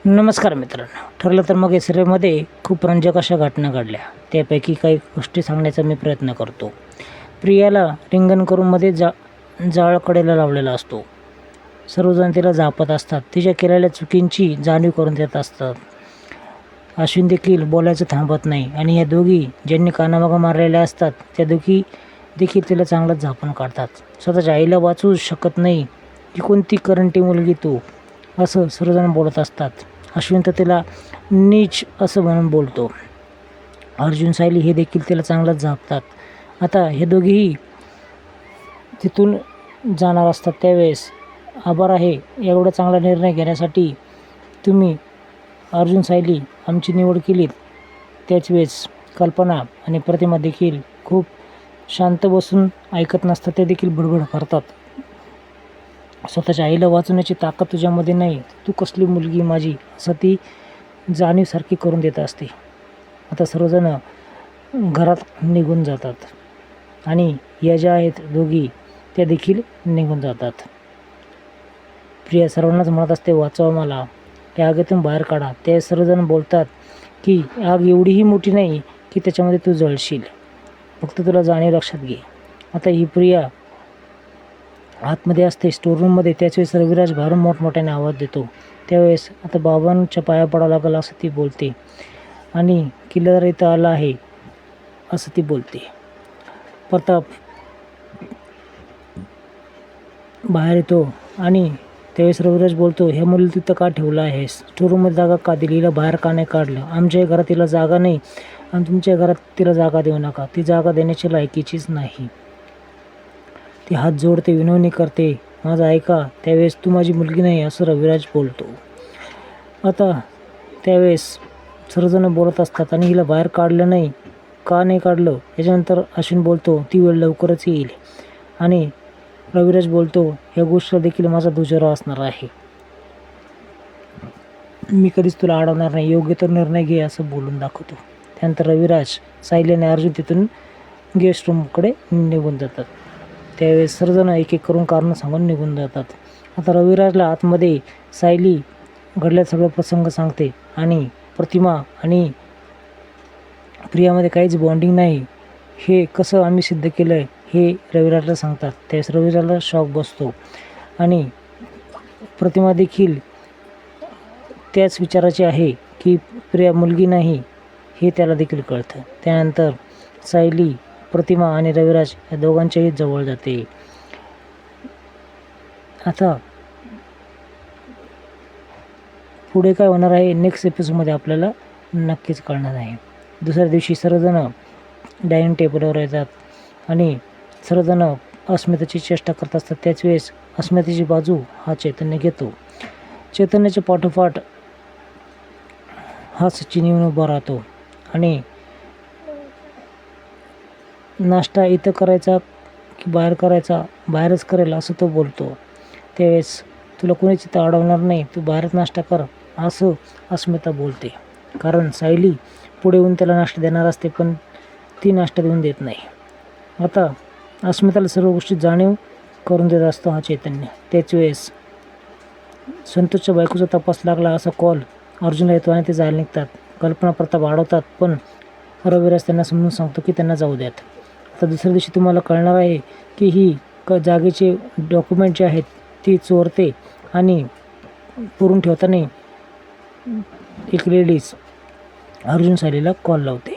नमस्कार मित्रांनो. ठरलं तर मग या सिरियलमध्ये खूप रंजक अशा घटना घडल्या. त्यापैकी काही गोष्टी सांगण्याचा मी प्रयत्न करतो. प्रियाला रिंगण करून मध्ये जाळ कडेला लावलेला असतो. सर्वजण तिला झापत असतात. तिच्या केलेल्या चुकींची जाणीव करून देत असतात. अश्विन देखील बोलायचं थांबत नाही आणि या दोघी ज्यांनी कानामागं मारलेल्या असतात त्या दोघी देखील तिला चांगलंच झापून काढतात. स्वतःच्या आईला वाचवू शकत नाही ही कोणती करंटी मुलगी तू, असं सर्वजण बोलत असतात. अश्विन तर तिला नीच असं म्हणून बोलतो. अर्जुन, सायली हे देखील तिला चांगलंच झापतात. आता हे दोघेही तिथून जाणार असतात त्यावेळेस आभार आहे एवढा चांगला निर्णय घेण्यासाठी तुम्ही अर्जुन, सायली आमची निवड केलीत. त्याच वेळेस कल्पना आणि प्रतिमा देखील खूप शांत बसून ऐकत नसतात. ते देखील बडबड करतात. स्वतःच्या आईला वाचवण्याची ताकद तुझ्यामध्ये नाही, तू कसली मुलगी माझी, असं ती जाणीवसारखी करून देत असते. आता सर्वजण घरात निघून जातात आणि या ज्या आहेत दोघी त्या देखील निघून जातात. प्रिया सर्वांनाच म्हणत असते, वाचवा मला, या आगीतून बाहेर काढा. ते सर्वजण बोलतात की आग एवढीही मोठी नाही की त्याच्यामध्ये तू जळशील, फक्त तुला जाणीव लक्षात घे. आता ही प्रिया आतमध्ये असते स्टोअरूममध्ये. त्याच वेळेस रविराज बाहेरून मोठमोठ्याने आवाज देतो. त्यावेळेस आता बाबांच्या पाया पडावं लागेल असं ती बोलते आणि किल्लेदार इथं आला आहे असं ती बोलते. प्रताप बाहेर येतो आणि त्यावेळेस रविराज बोलतो, ह्या मुलीला तिथं का ठेवलं आहेस? स्टोअरूममध्ये जागा का दिली? हिला बाहेर का नाही काढलं? आमच्या घरात तिला जागा नाही आणि तुमच्या घरात तिला जागा देऊ नका. ती जागा देण्याची लायकीचीच नाही. ती हात जोडते, विनवणी करते, माझं ऐका. त्यावेळेस तू माझी मुलगी नाही असं रविराज बोलतो. आता त्यावेळेस सर्वजण बोलत असतात आणि हिला बाहेर काढलं नाही, का नाही काढलं? याच्यानंतर अश्विन बोलतो, ती वेळ लवकरच येईल. आणि रविराज बोलतो, ह्या गोष्टीला देखील माझा दुजोरा असणार आहे. मी कधीच तुला अडवणार नाही, योग्य तर निर्णय घे असं बोलून दाखवतो. त्यानंतर रविराज, सायली आणि अर्जुन तिथून गेस्ट रूमकडे निघून जातात. त्यावेळेस सर्वजण एक एक करून कारणं सांगून निघून जातात. आता रविराजला आतमध्ये सायली घडलेला सगळं प्रसंग सांगते आणि प्रतिमा आणि प्रियामध्ये काहीच बॉन्डिंग नाही हे कसं आम्ही सिद्ध केलं आहे हे रविराजला सांगतात. त्यावेळेस रविराजला शॉक बसतो आणि प्रतिमा देखील त्याच विचाराची आहे की प्रिया मुलगी नाही हे त्याला देखील कळतं. त्यानंतर सायली, प्रतिमा आणि रविराज या दोघांच्याही जवळ जाते. आता पुढे काय होणार आहे नेक्स्ट एपिसोडमध्ये आपल्याला नक्कीच कळणार आहे. दुसऱ्या दिवशी सर्वजण डायनिंग टेबलवर येतात आणि सर्वजण अस्मिताची चेष्टा करत असतात. त्याच वेळेस अस्मिताची बाजू हा चैतन्य घेतो. चैतन्याच्या पाठोपाठ हा सचिन येऊन उभा राहतो आणि नाश्ता इथं करायचा की बाहेर करायचा? बाहेरच करेल असं तो बोलतो. त्यावेळेस तुला कोणीच इथं अडवणार नाही, तू बाहेरच नाश्ता कर असं अस्मिता बोलते. कारण सायली पुढे येऊन त्याला नाश्ता देणार असते पण ती नाश्ता देऊन देत नाही. आता अस्मिताला सर्व गोष्टी जाणीव करून देत असतो हा चैतन्य. त्याच वेळेस संतोषच्या बायकोचा तपास लागला असा कॉल अर्जुनला येतो आणि ते जायला निघतात. कल्पना, प्रताप अडवतात पण रविराज त्यांना समजून सांगतो की त्यांना जाऊ द्यात. आता दुसऱ्या दिवशी तुम्हाला कळणार आहे की ही जागेचे डॉक्युमेंट जे आहेत ती चोरते आणि पुरून ठेवताना एक लेडीज अर्जुन सायलीला कॉल लावते.